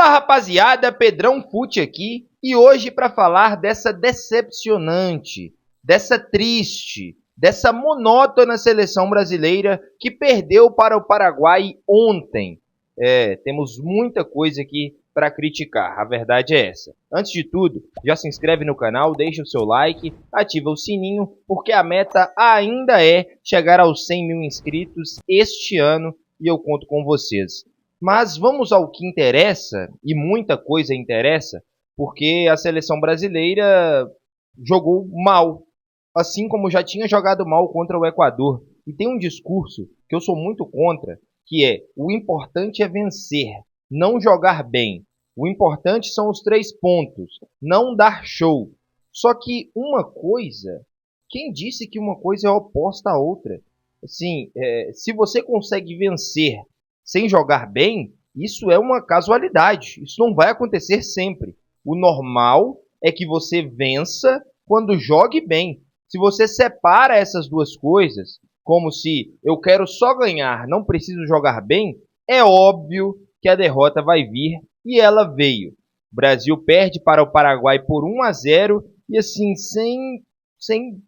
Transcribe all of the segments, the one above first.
Fala rapaziada, Pedrão Fute aqui e hoje para falar dessa decepcionante, dessa triste, dessa monótona seleção brasileira que perdeu para o Paraguai ontem. Temos muita coisa aqui para criticar, a verdade é essa. Antes de tudo, já se inscreve no canal, deixa o seu like, ativa o sininho, porque a meta ainda é chegar aos 100 mil inscritos este ano e eu conto com vocês. Mas vamos ao que interessa, e muita coisa interessa, porque a seleção brasileira jogou mal, assim como já tinha jogado mal contra o Equador. E tem um discurso que eu sou muito contra, que é: o importante é vencer, não jogar bem. O importante são os 3 pontos, não dar show. Só que uma coisa, quem disse que uma coisa é oposta à outra? Assim, se você consegue vencer sem jogar bem, isso é uma casualidade. Isso não vai acontecer sempre. O normal é que você vença quando jogue bem. Se você separa essas duas coisas, como se eu quero só ganhar, não preciso jogar bem, é óbvio que a derrota vai vir e ela veio. O Brasil perde para o Paraguai por 1-0 e assim, sem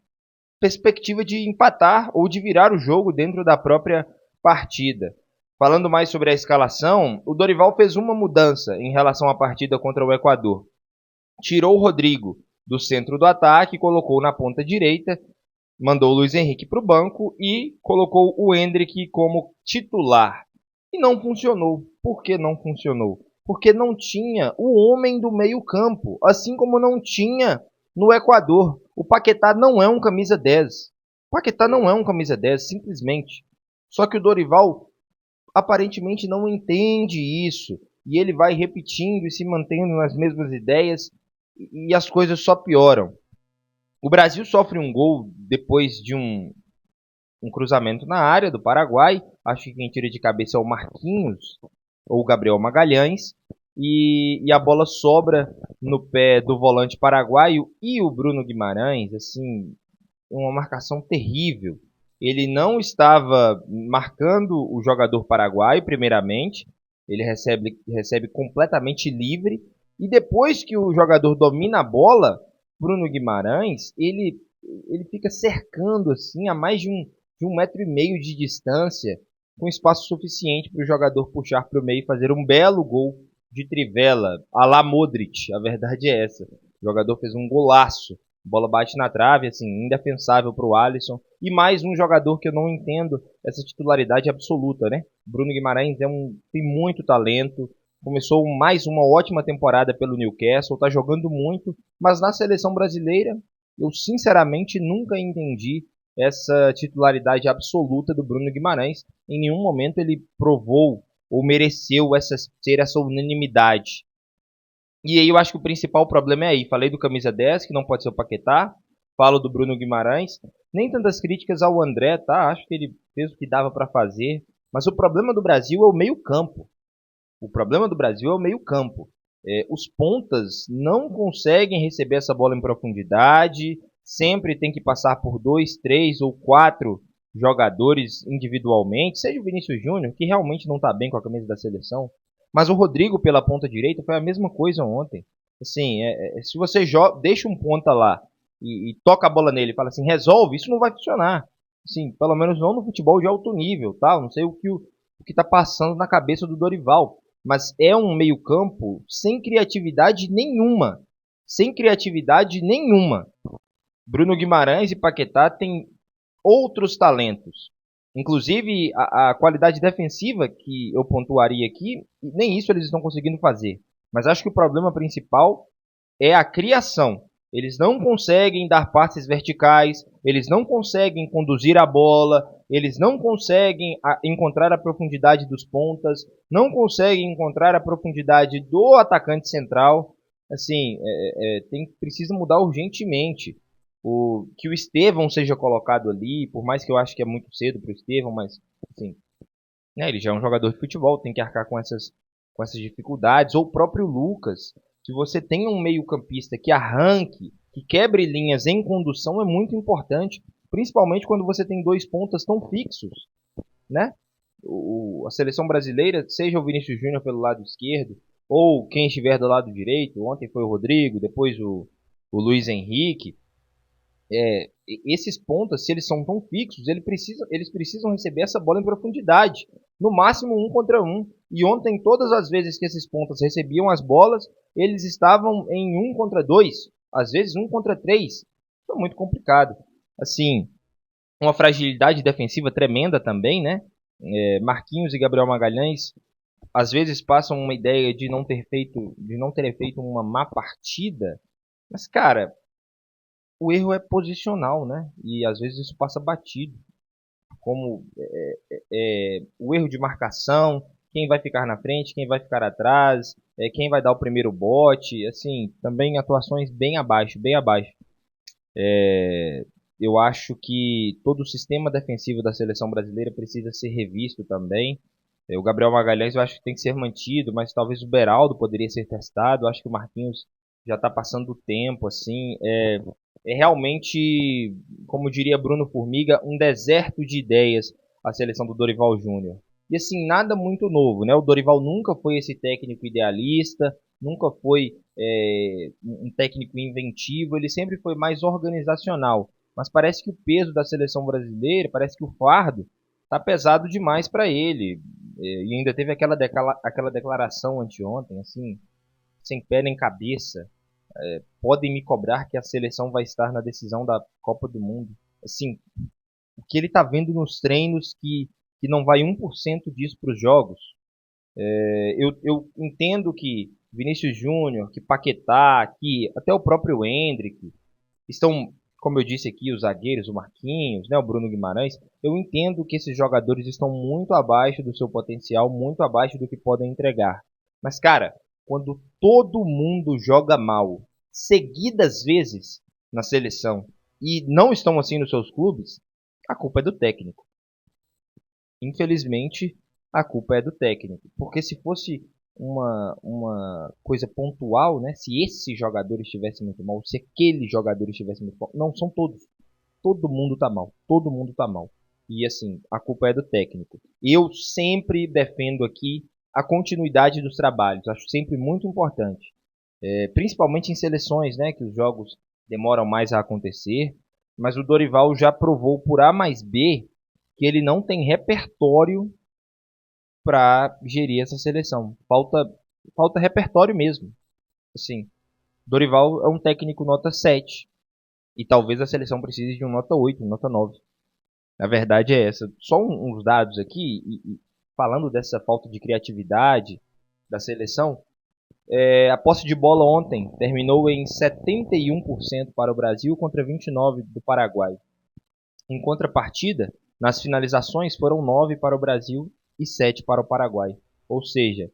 perspectiva de empatar ou de virar o jogo dentro da própria partida. Falando mais sobre a escalação, o Dorival fez uma mudança em relação à partida contra o Equador. Tirou o Rodrigo do centro do ataque, colocou na ponta direita, mandou o Luiz Henrique para o banco e colocou o Endrick como titular. E não funcionou. Por que não funcionou? Porque não tinha o homem do meio campo, assim como não tinha no Equador. O Paquetá não é um camisa 10. O Paquetá não é um camisa 10, simplesmente. Só que o Dorival aparentemente não entende isso, e ele vai repetindo e se mantendo nas mesmas ideias, e as coisas só pioram. O Brasil sofre um gol depois de um cruzamento na área do Paraguai. Acho que quem tira de cabeça é o Marquinhos ou o Gabriel Magalhães, e a bola sobra no pé do volante paraguaio e o Bruno Guimarães, assim, uma marcação terrível. Ele não estava marcando o jogador paraguaio, primeiramente. Ele recebe completamente livre. E depois que o jogador domina a bola, Bruno Guimarães, ele fica cercando assim a mais de 1,5 metro de distância, com espaço suficiente para o jogador puxar para o meio e fazer um belo gol de trivela, à la Modric. A verdade é essa. O jogador fez um golaço. A bola bate na trave, assim, indefensável para o Alisson. E mais um jogador que eu não entendo essa titularidade absoluta, né? Bruno Guimarães tem muito talento. Começou mais uma ótima temporada pelo Newcastle, está jogando muito. Mas na seleção brasileira, eu sinceramente nunca entendi essa titularidade absoluta do Bruno Guimarães. Em nenhum momento ele provou ou mereceu ser essa unanimidade. E aí eu acho que o principal problema é aí. Falei do camisa 10, que não pode ser o Paquetá. Falo do Bruno Guimarães. Nem tantas críticas ao André, tá? Acho que ele fez o que dava para fazer. Mas o problema do Brasil é o meio-campo. O problema do Brasil é o meio-campo. Os pontas não conseguem receber essa bola em profundidade. Sempre tem que passar por 2, 3 ou 4 jogadores individualmente. Seja o Vinícius Júnior, que realmente não está bem com a camisa da seleção. Mas o Rodrigo pela ponta direita foi a mesma coisa ontem. Assim, se você deixa um ponta lá e toca a bola nele e fala assim, resolve, isso não vai funcionar. Assim, pelo menos não no futebol de alto nível, tá? Não sei o que está passando na cabeça do Dorival. Mas é um meio-campo sem criatividade nenhuma. Sem criatividade nenhuma. Bruno Guimarães e Paquetá têm outros talentos. Inclusive, a qualidade defensiva que eu pontuaria aqui, nem isso eles estão conseguindo fazer. Mas acho que o problema principal é a criação. Eles não conseguem dar passes verticais, eles não conseguem conduzir a bola, eles não conseguem encontrar a profundidade dos pontas, não conseguem encontrar a profundidade do atacante central. Assim, precisa mudar urgentemente. Que o Estevão seja colocado ali, por mais que eu acho que é muito cedo para o Estevão, mas assim, né, ele já é um jogador de futebol, tem que arcar com essas dificuldades. Ou o próprio Lucas, que você tenha um meio-campista que arranque, que quebre linhas em condução é muito importante, principalmente quando você tem 2 pontas tão fixos, né? A seleção brasileira, seja o Vinícius Júnior pelo lado esquerdo, ou quem estiver do lado direito, ontem foi o Rodrigo, depois o Luiz Henrique, esses pontas, se eles são tão fixos, eles precisam receber essa bola em profundidade, no máximo 1 contra 1. E ontem, todas as vezes que esses pontas recebiam as bolas, eles estavam em 1 contra 2, às vezes 1 contra 3. Isso é muito complicado. Assim, uma fragilidade defensiva tremenda também, né? Marquinhos e Gabriel Magalhães às vezes passam uma ideia de não ter feito uma má partida, mas cara, o erro é posicional, né? E às vezes isso passa batido, como o erro de marcação, quem vai ficar na frente, quem vai ficar atrás, quem vai dar o primeiro bote, assim, também atuações bem abaixo, bem abaixo. Eu acho que todo o sistema defensivo da seleção brasileira precisa ser revisto também. O Gabriel Magalhães eu acho que tem que ser mantido, mas talvez o Beraldo poderia ser testado. Eu acho que o Marquinhos já está passando o tempo, assim. É realmente, como diria Bruno Formiga, um deserto de ideias a seleção do Dorival Júnior. E assim, nada muito novo, né? O Dorival nunca foi esse técnico idealista, nunca foi um técnico inventivo, ele sempre foi mais organizacional. Mas parece que o peso da seleção brasileira, parece que o fardo tá pesado demais para ele. E ainda teve aquela declaração anteontem, assim, sem pé nem cabeça. Podem me cobrar que a seleção vai estar na decisão da Copa do Mundo. Assim, o que ele tá vendo nos treinos que não vai 1% disso para os jogos. Eu entendo que Vinícius Júnior, que Paquetá, que até o próprio Endrick estão, como eu disse aqui, os zagueiros, o Marquinhos, né, o Bruno Guimarães. Eu entendo que esses jogadores estão muito abaixo do seu potencial, muito abaixo do que podem entregar. Mas, cara, quando todo mundo joga mal, seguidas vezes na seleção, e não estão assim nos seus clubes, a culpa é do técnico. Infelizmente, a culpa é do técnico. Porque se fosse uma coisa pontual, né? Se esse jogador estivesse muito mal, se aquele jogador estivesse muito mal. Não, são todos. Todo mundo tá mal. Todo mundo tá mal. E assim, a culpa é do técnico. Eu sempre defendo aqui a continuidade dos trabalhos. Acho sempre muito importante. Principalmente em seleções, né? Que os jogos demoram mais a acontecer. Mas o Dorival já provou por A mais B que ele não tem repertório para gerir essa seleção. Falta repertório mesmo. Assim, Dorival é um técnico nota 7 e talvez a seleção precise de um nota 8, um nota 9. A verdade é essa. Só uns dados aqui, falando dessa falta de criatividade da seleção, a posse de bola ontem terminou em 71% para o Brasil contra 29% do Paraguai. Em contrapartida, nas finalizações foram 9 para o Brasil e 7 para o Paraguai. Ou seja,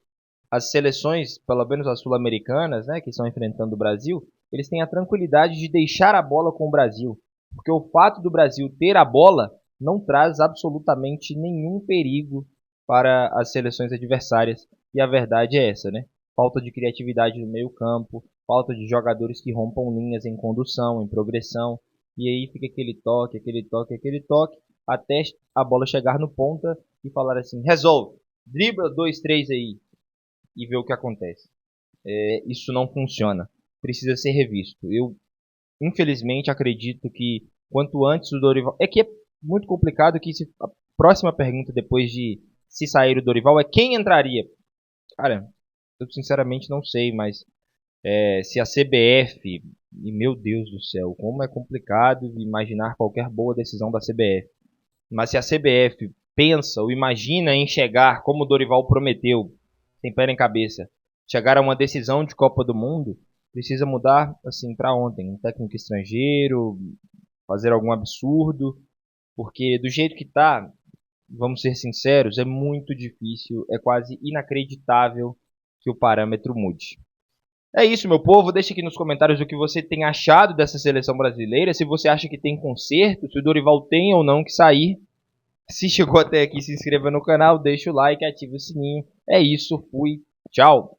as seleções, pelo menos as sul-americanas, né, que estão enfrentando o Brasil, eles têm a tranquilidade de deixar a bola com o Brasil. Porque o fato do Brasil ter a bola não traz absolutamente nenhum perigo para as seleções adversárias. E a verdade é essa, né? Falta de criatividade no meio campo, falta de jogadores que rompam linhas em condução, em progressão. E aí fica aquele toque, aquele toque, aquele toque, até a bola chegar no ponta e falar assim, resolve, dribla 2, 3 aí e ver o que acontece. Isso não funciona. Precisa ser revisto. Eu, infelizmente, acredito que quanto antes o Dorival... É que é muito complicado que a próxima pergunta depois de se sair o Dorival é quem entraria. Cara, eu sinceramente não sei, mas se a CBF... E meu Deus do céu, como é complicado imaginar qualquer boa decisão da CBF. Mas se a CBF pensa ou imagina em chegar, como o Dorival prometeu, sem pé nem cabeça, chegar a uma decisão de Copa do Mundo, precisa mudar assim para ontem. Um técnico estrangeiro, fazer algum absurdo, porque do jeito que tá, vamos ser sinceros, é muito difícil, é quase inacreditável que o parâmetro mude. É isso, meu povo. Deixe aqui nos comentários o que você tem achado dessa seleção brasileira. Se você acha que tem conserto, se o Dorival tem ou não que sair. Se chegou até aqui, se inscreva no canal, deixa o like, ative o sininho. É isso, fui, tchau.